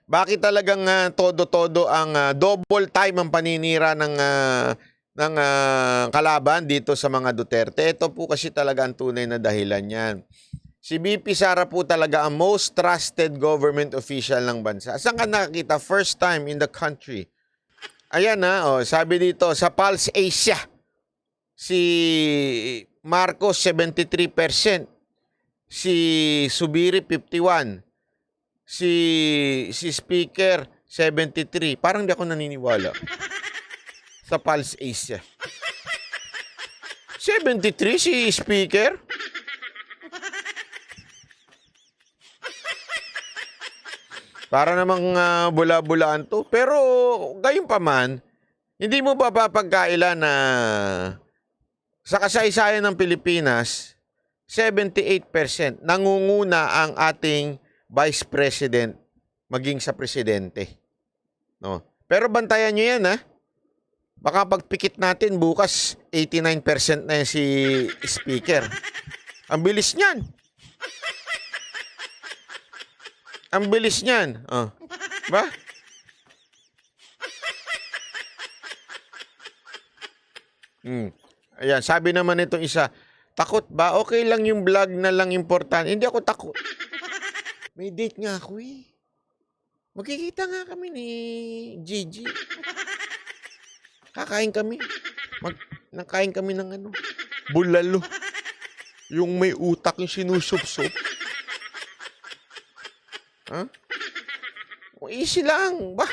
Bakit talagang todo-todo ang double time ang paninira ng kalaban dito sa mga Duterte? Ito po kasi talaga ang tunay na dahilan yan. Si VP Sara po talaga ang most trusted government official ng bansa. Saan ka nakakita? First time in the country. Ayan sabi dito, sa Pulse Asia, si Marcos 73%, si Subiri 51%, si Speaker 73%. Parang di ako naniniwala. Sa Pulse Asia. 73 si Speaker? Para namang bula-bulaan to. Pero gayon pa man, hindi mo ba papagkaila na sa kasaysayan ng Pilipinas, 78% nangunguna ang ating Vice President maging sa presidente. No? Pero bantayan nyo yan, ha? Baka pagpikit natin bukas, 89% na yan si Speaker. Ang bilis niyan. Ang bilis niyan. Ba? Ayan, sabi naman itong isa, takot ba? Okay lang yung vlog na lang importante. Hindi ako takot. May date nga ako eh. Magkikita nga kami ni Gigi. Kakain kami. Nakain kami ng bulalo. Yung may utak yung sinusup-sup. Easy lang. Ba?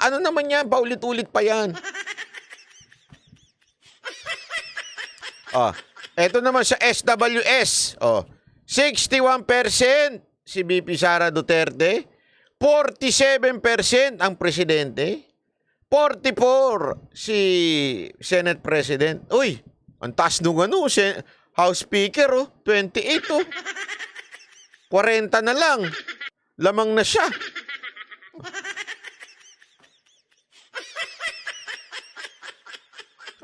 Ano naman yan? Paulit-ulit pa yan. Eto naman sa SWS. 61% si VP Sara Duterte. 47% ang presidente. 44% si Senate President. Uy, ang taas nung House Speaker, 28, 40 na lang. Lamang na siya.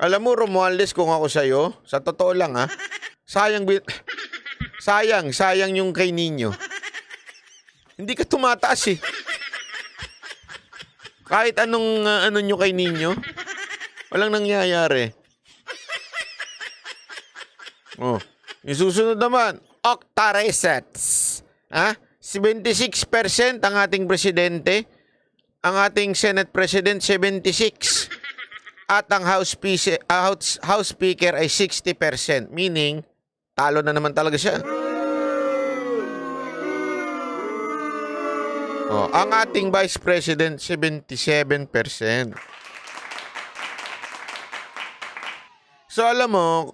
Alam mo, Romualdez, kung ako sa'yo, sa totoo lang sayang yung kay Nino. Hindi ka tumataas eh. Kahit anong nyo kay Nino, walang nangyayari. Yung susunod naman, Octa Resets. 76% ang ating presidente, ang ating Senate President 76%, at ang House Speaker ay 60%, meaning talo na naman talaga siya. Ang ating Vice President 77%. So alam mo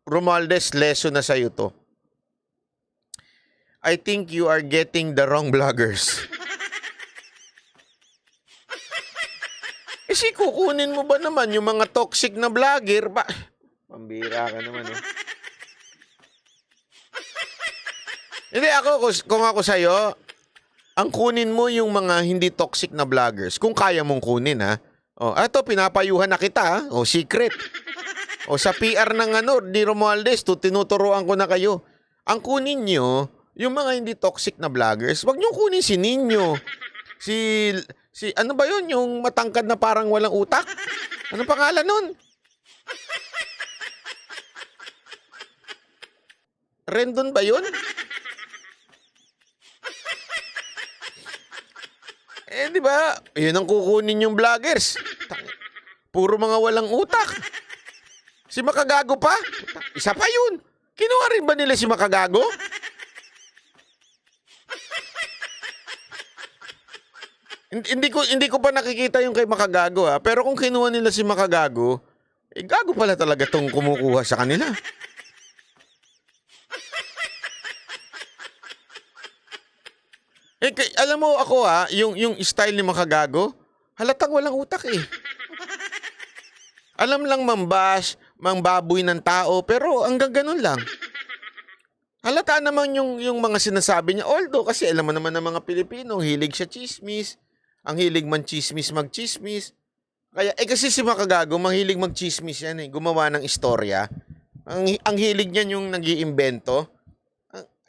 Romualdez, lesson na sa'yo to. I think you are getting the wrong vloggers. Kasi kukunin mo ba naman yung mga toxic na vlogger? Pambira ka naman. Hindi, kung ako sa'yo, ang kunin mo yung mga hindi toxic na vloggers. Kung kaya mong kunin, Ito, pinapayuhan na kita, secret. Sa PR ng ni Romualdez, tinuturuan ko na kayo. Ang kunin nyo, yung mga hindi toxic na vloggers, wag nyo kunin si Nino. Si ano ba yun? Yung matangkad na parang walang utak? Anong pangalan nun? Rendon ba yun? Di ba? Yun ang kukunin yung vloggers. Puro mga walang utak. Si Makagago pa? Isa pa yun. Kinuha rin ba nila si Makagago? Hindi ko pa nakikita yung kay Makagago pero kung kinuha nila si Makagago, gago pala talaga tong kumukuha sa kanila. Alam mo ako yung style ni Makagago, halatang walang utak eh. Alam lang mangbaboy ng tao, pero hanggang ganun lang. Halata naman yung mga sinasabi niya. Although, kasi alam mo naman ng mga Pilipino, hilig siya chismis. Ang hilig man chismis, mag-chismis. Kaya, kasi si Makagago, mahilig mag-chismis yan eh. Gumawa ng istorya. Ang hilig niyan yung nag-iimbento.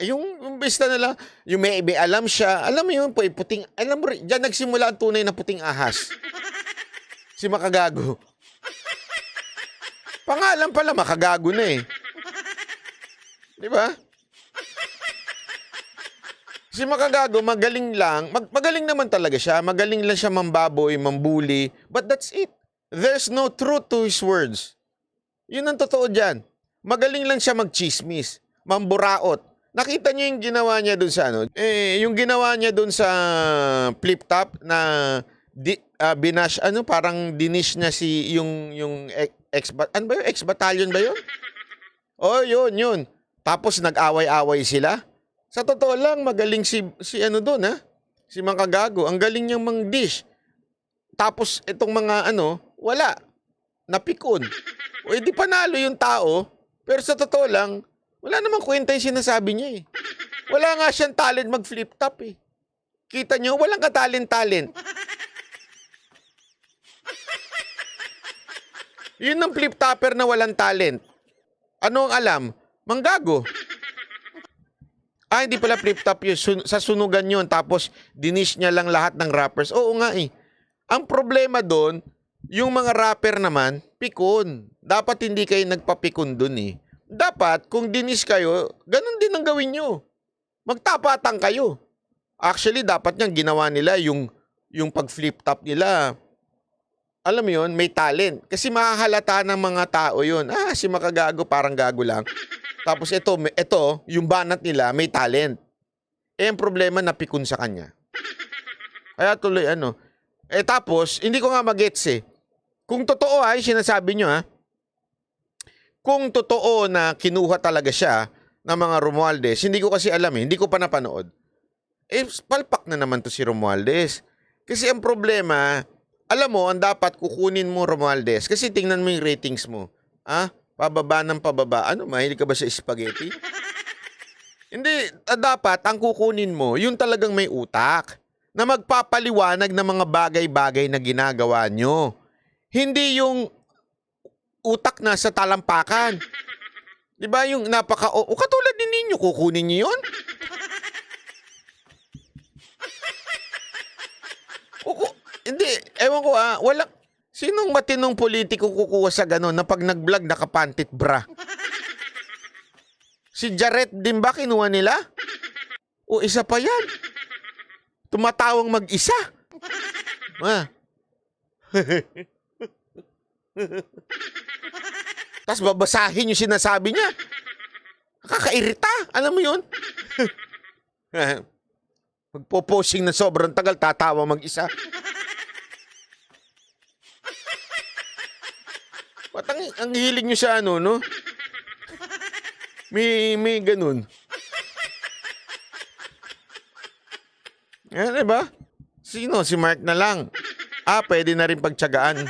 Yung basta na lang, yung may alam siya, alam mo yun, puting, alam mo rin, dyan nagsimula ang tunay na puting ahas. Si Makagago. Pangalan pala, Makagago na eh. Di ba? Si Makagago, magaling lang. Magaling naman talaga siya. Magaling lang siya mambaboy, mambuli. But that's it. There's no truth to his words. Yun ang totoo dyan. Magaling lang siya magchismis, mamburaot. Nakita niyo yung ginawa niya dun sa ano? Yung ginawa niya dun sa flip top na binash, parang dinish niya yung ano ba yun? Ex-battalion ba yun? Oh, yun. Tapos nag-away-away sila. Sa totoo lang, magaling si doon, ha? Si Makagago. Ang galing niyang mang-dish. Tapos itong mga wala. Napikon. O edi panalo yung tao. Pero sa totoo lang, wala namang kwenta yung sinasabi niya eh. Wala nga siyang talent mag-flip top eh. Kita niyo, walang katalent-talent. Yun ang flip topper na walang talent. Ano ang alam? Manggago. Hindi pala flip top yun. Sa sunugan yun. Tapos, dinish niya lang lahat ng rappers. Oo nga eh. Ang problema doon, yung mga rapper naman, pikon. Dapat hindi kayo nagpapikon doon eh. Dapat, kung dinis kayo, ganun din ang gawin nyo. Magtapatang kayo. Actually, dapat niyang ginawa nila yung pag-flip top nila. Alam mo yun, may talent. Kasi mahahalata ng mga tao yun. Si Makagago, parang gago lang. Tapos ito, yung banat nila, may talent. Ang problema, napikon sa kanya. Kaya tuloy, tapos, hindi ko nga magets eh. Kung totoo yung sinasabi nyo kung totoo na kinuha talaga siya ng mga Romualdez, hindi ko kasi alam hindi ko pa napanood. Palpak na naman to si Romualdez. Kasi ang problema, alam mo, ang dapat kukunin mo Romualdez, kasi tingnan mo yung ratings mo. Pababa ng pababa. Mahilig ka ba sa spaghetti? Hindi, dapat ang kukunin mo, yung talagang may utak, na magpapaliwanag ng mga bagay-bagay na ginagawa nyo. Hindi yung utak na sa talampakan. Diba yung katulad din ninyo, kukunin nyo yun? Hindi, ewan ko sinong matinong politiko kukuha sa gano'n na pag nag-vlog nakapantit bra? Si Jaret din ba kinuha nila? O isa pa yan. Tumatawang mag-isa. Tapos babasahin yung sinasabi niya. Kakairita. Alam mo yun? Magpo-posing na sobrang tagal, tatawa mag-isa. Ang hilig nyo sa no? May ganun. Diba? Sino? Si Mark na lang. Pwede na rin pagtiyagaan.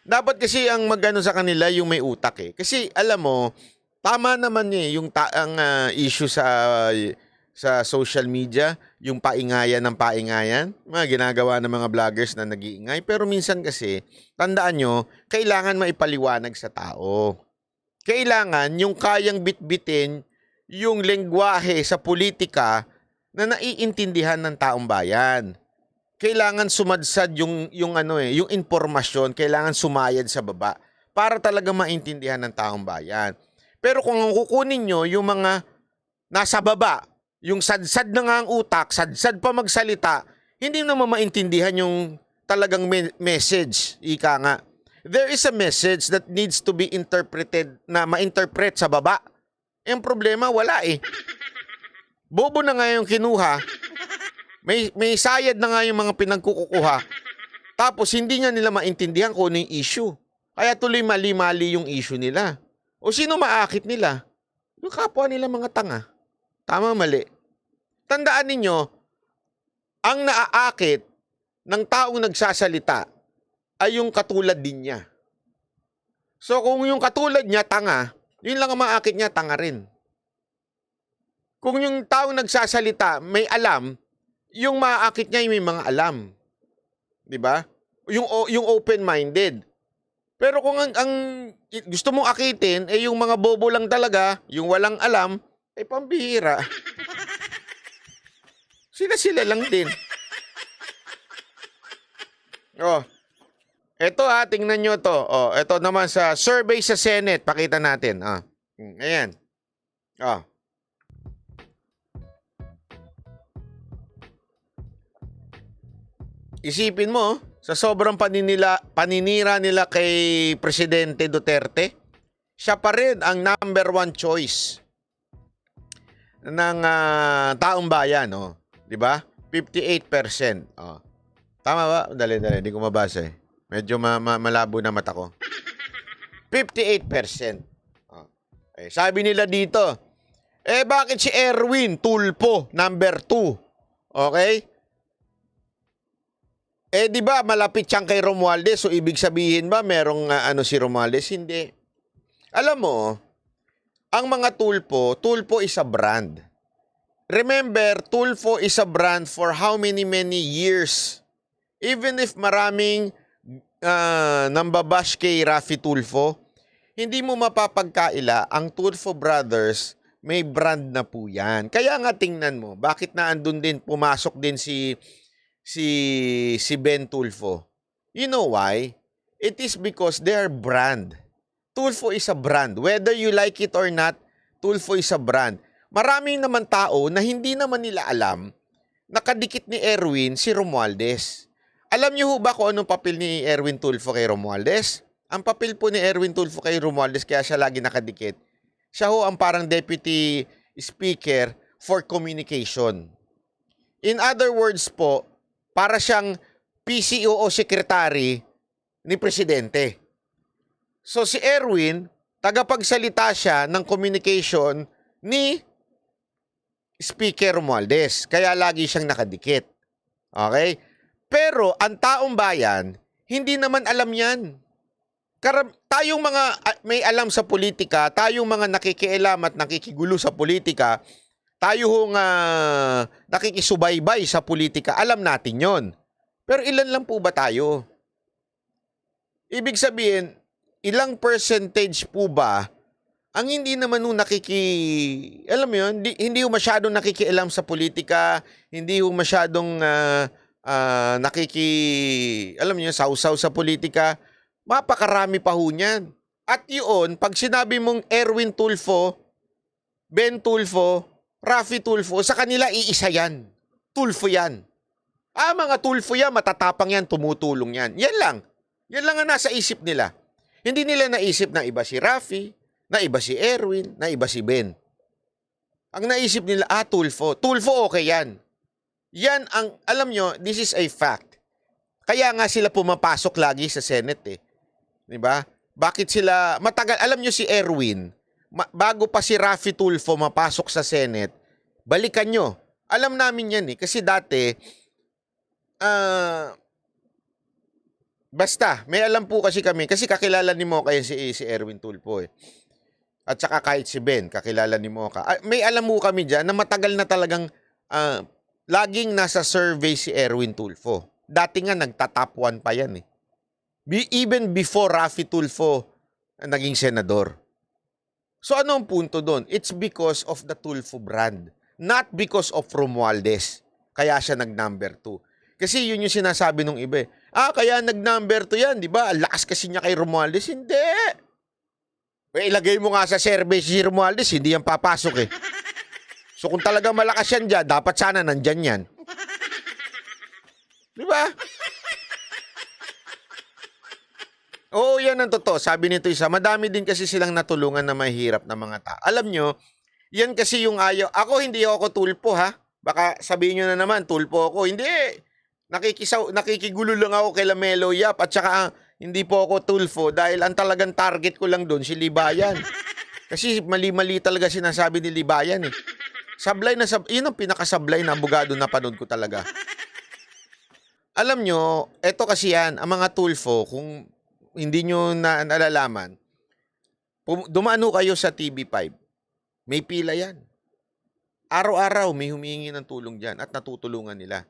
Dapat kasi ang magano sa kanila yung may utak eh. Kasi alam mo, tama naman yung ang issue sa social media, yung paingayan ng paingayan, mga ginagawa ng mga vloggers na nag-iingay. Pero minsan kasi, tandaan nyo, kailangan maipaliwanag sa tao. Kailangan yung kayang bitbitin yung lengguwahe sa politika na naiintindihan ng taong bayan. Kailangan sumadsad yung impormasyon, kailangan sumayad sa baba para talaga maintindihan ng taong bayan. Pero kung kukunin nyo yung mga nasa baba, yung sadsad na nga ang utak, sadsad pa magsalita, hindi naman maintindihan yung talagang message, ika nga. There is a message that needs to be interpreted, na ma-interpret sa baba. Ang problema, wala eh. Bobo na nga yung kinuha. May sayad na nga yung mga pinagkukuha. Tapos hindi nga nila maintindihan kung ano yung issue. Kaya tuloy mali-mali yung issue nila. O sino maakit nila? Yung kapwa nila mga tanga. Tama, mali. Tandaan ninyo, ang naaakit ng taong nagsasalita ay yung katulad din niya. So kung yung katulad niya tanga, yun lang ang maakit niya, tanga rin. Kung yung taong nagsasalita may alam, yung maakit niya yung may mga alam. 'Di ba? Yung open-minded. Pero kung gusto mong akitin, eh yung mga bobo lang talaga, yung walang alam, eh pambihira. Sila lang din. Oh, eto tingnan nyo to. Oh, eto naman sa survey sa Senate, pakita natin. Ayan. Oh. Isipin mo, sa sobrang paninira nila kay Presidente Duterte, siya pa rin ang number one choice ng taong bayan, oh. 'Di ba? 58%. Oh. Tama ba? Dali, hindi ko mabasa eh. Medyo malabo na mata ko. 58%. Oh. Eh, sabi nila dito, bakit si Erwin Tulfo number 2? Okay? Di ba malapit siyang kay Romualdez, so ibig sabihin ba merong si Romualdez? Hindi. Alam mo, ang mga Tulfo is a brand. Remember, Tulfo is a brand for how many years? Even if maraming nambabash kay Raffy Tulfo, hindi mo mapapagkaila, ang Tulfo Brothers, may brand na po yan. Kaya nga tingnan mo, bakit na andun din, pumasok din si Ben Tulfo. You know why? It is because their brand. Tulfo is a brand. Whether you like it or not, Tulfo is a brand. Maraming naman tao na hindi naman nila alam, nakadikit ni Erwin si Romualdez. Alam niyo ho ba kung anong papel ni Erwin Tulfo kay Romualdez? Ang papel po ni Erwin Tulfo kay Romualdez, kaya siya lagi nakadikit, siya ho ang parang deputy speaker for communication. In other words po, para siyang PCOO secretary ni Presidente. So si Erwin, tagapagsalita siya ng communication ni Speaker Romualdez. Kaya lagi siyang nakadikit. Okay? Pero ang taong bayan, hindi naman alam yan. Tayong mga may alam sa politika, tayong mga nakikialam at nakikigulo sa politika, tayo hong nakikisubaybay sa politika, alam natin yon. Pero ilan lang po ba tayo? Ibig sabihin, ilang percentage po ba ang hindi naman nung alam mo yun, hindi ho masyadong nakikialam sa politika, hindi ho masyadong alam niyo, sausaw sa politika, mapakarami pa ho niyan. At yun, pag sinabi mong Erwin Tulfo, Ben Tulfo, Raffy Tulfo, sa kanila iisa yan. Tulfo yan. Mga Tulfo yan, matatapang yan, tumutulong yan. Yan lang. Yan lang ang nasa isip nila. Hindi nila naisip na iba si Raffy, na iba si Erwin, na iba si Ben. Ang naisip nila, Tulfo. Tulfo okay yan. Yan ang, alam nyo, this is a fact. Kaya nga sila pumapasok lagi sa Senate eh. Diba? Bakit sila, matagal, alam nyo si Erwin, bago pa si Raffy Tulfo mapasok sa Senate, balikan nyo. Alam namin yan eh. Kasi dati, basta, may alam po kasi kami, kasi kakilala ni Mocha yan si Erwin Tulfo eh. At saka kahit si Ben, kakilala ni Mocha. May alam mo kami dyan na matagal na talagang laging nasa survey si Erwin Tulfo. Dati nga nagta-top 1 pa yan eh. Even before Raffy Tulfo naging senador. So ano ang punto doon? It's because of the Tulfo brand. Not because of Romualdez. Kaya siya nag-number 2. Kasi yun yung sinasabi nung iba eh. Kaya nag-number 2 yan, di ba? Lakas kasi niya kay Romualdez. Hindi. Ilagay mo nga sa survey si Romualdez, hindi yan papasok eh. So kung talaga malakas yan dyan, dapat sana nandyan yan. Di ba? Oo, yan ang totoo. Sabi nito isa, madami din kasi silang natulungan na mahirap na mga tao. Alam nyo, yan kasi yung ayaw. Ako, hindi ako Tulfo ha. Baka sabihin nyo na naman, Tulfo ako. Hindi. Nakikigulo lang ako kay Lamelo Yap at saka hindi po ako Tulfo dahil ang talagang target ko lang doon si Libayan. Kasi mali-mali talaga sinasabi ni Libayan eh. Sablay na yun ang pinakasablay na abogado na panood ko talaga. Alam nyo, eto kasi yan, ang mga Tulfo, kung hindi nyo nalalaman, dumano kayo sa TV5, may pila yan. Araw-araw may humihingi ng tulong dyan at natutulungan nila.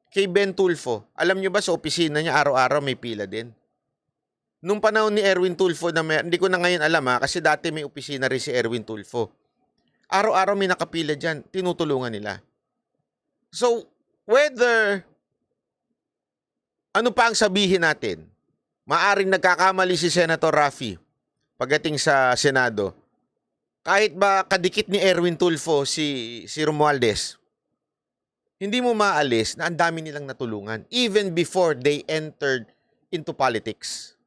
Kay Ben Tulfo, alam nyo ba sa opisina niya araw-araw may pila din? Nung panahon ni Erwin Tulfo na hindi ko na ngayon alam kasi dati may opisina rin si Erwin Tulfo. Araw-araw may nakapila dyan, tinutulungan nila. So, whether ano pa ang sabihin natin, maaring nagkakamali si Senator Raffy pagdating sa Senado. Kahit ba kadikit ni Erwin Tulfo si Romualdez, hindi mo maalis na ang dami nilang natulungan even before they entered into politics.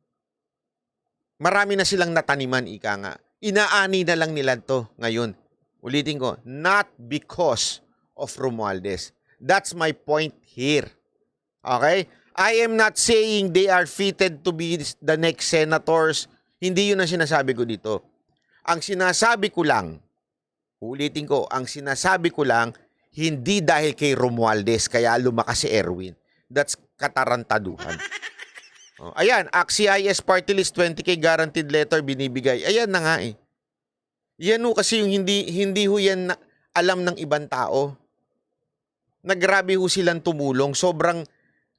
Marami na silang nataniman, ika nga. Inaani na lang nila to ngayon. Ulitin ko, not because of Romualdez. That's my point here. Okay? I am not saying they are fitted to be the next senators. Hindi yun ang sinasabi ko dito. Ang sinasabi ko lang, ulitin ko, ang sinasabi ko lang, hindi dahil kay Romualdez kaya lumakas si Erwin. That's katarantaduhan. Ayan, AXIS Party List 20K guaranteed letter binibigay. Ayan na nga eh. Yan ho kasi yung hindi ho yan alam ng ibang tao. Nagrabe ho silang tumulong. Sobrang,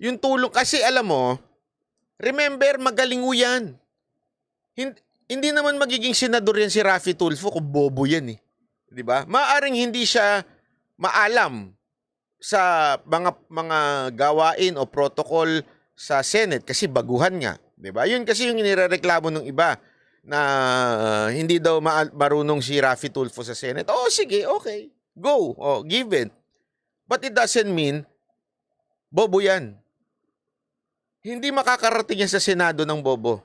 yung tulong, kasi alam mo, remember, magaling ho yan. Hindi naman magiging senador yan si Raffy Tulfo kung bobo yan eh. Diba? Maaring hindi siya maalam sa mga gawain o protocol sa Senate kasi baguhan nga, 'di ba? Yun kasi yung inirereklamo ng iba na hindi daw marunong si Raffy Tulfo sa Senate. Oh, sige, okay. Go. Oh, given. But it doesn't mean bobo 'yan. Hindi makakarating yan sa Senado ng bobo.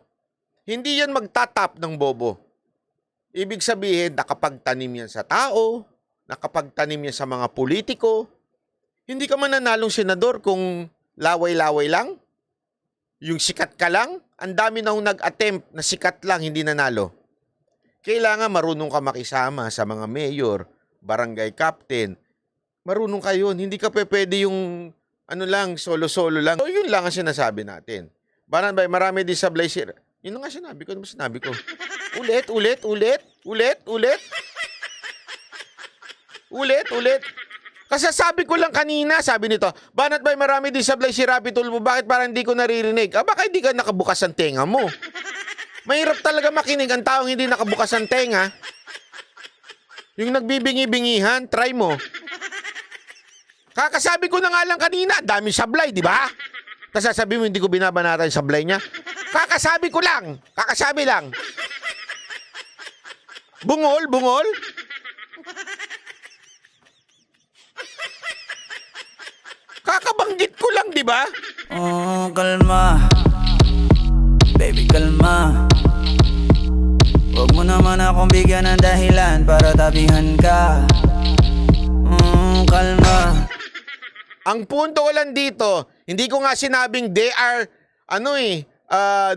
Hindi yan magtatap ng bobo. Ibig sabihin, nakapagtanim yan sa tao, nakapagtanim yan sa mga politiko. Hindi ka mananalong senador kung laway-laway lang. Yung sikat ka lang, ang dami na nag-attempt na sikat lang, hindi nanalo. Kailangan marunong ka makisama sa mga mayor, barangay captain. Marunong ka yun. Hindi ka pwede yung ano lang, solo-solo lang. So, yun lang ang sinasabi natin. Baran ba, marami din sablay sir. Yun nga sinabi ko. Ano ba sinabi ko? Ulit. Kasi sabi ko lang kanina, sabi nito, Banat ba marami din sablay si Raffy Tulfo, bakit parang hindi ko naririnig? Baka hindi ka nakabukas ang tenga mo. Mahirap talaga makinig ang taong hindi nakabukas ang tenga. Yung nagbibingi-bingihan, try mo. Kakasabi ko na nga lang kanina, dami sablay, di ba? Tapos sasabi mo, hindi ko binabanatan yung sablay niya. Kakasabi lang. Bungol. Kakabanggit ko lang, di ba? Oh, kalma. Baby, kalma. Huwag mo naman akong bigyan ng dahilan para tabihan ka. Kalma. Ang punto ko lang dito, hindi ko nga sinabing they are,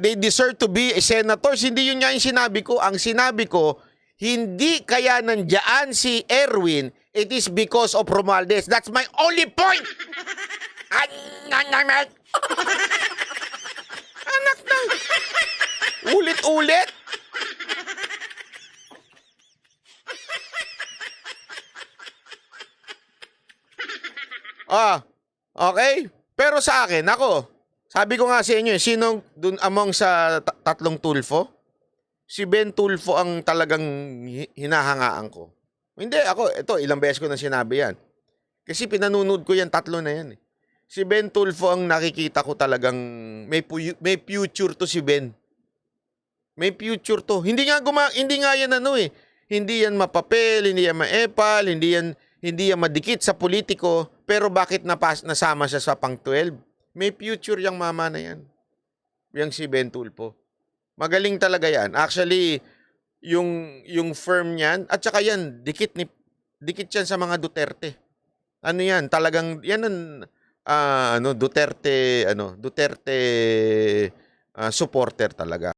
they deserve to be senators. Hindi yun nga yung sinabi ko. Ang sinabi ko, hindi kaya nandiyan si Erwin, it is because of Romualdez. That's my only point! Anak ng ulit-ulit. Okay. Pero sa akin, sabi ko nga sa inyo, sinong dun among sa tatlong Tulfo? Si Ben Tulfo ang talagang hinahangaan ko. Hindi, ito, ilang beses ko na sinabi yan. Kasi pinanunod ko yan, tatlo na yan eh. Si Ben Tulfo ang nakikita ko talagang may future to si Ben. May future to. Hindi nga yan Hindi yan mapapel, hindi yan maepal, hindi yan madikit sa politiko, pero bakit nasama siya sa pang 12? May future yang mama na yan. Yang si Ben Tulfo. Magaling talaga yan. Actually, yung firm niyan, at saka yan, dikit yan sa mga Duterte. Ano yan, talagang, yan ang, Duterte supporter talaga.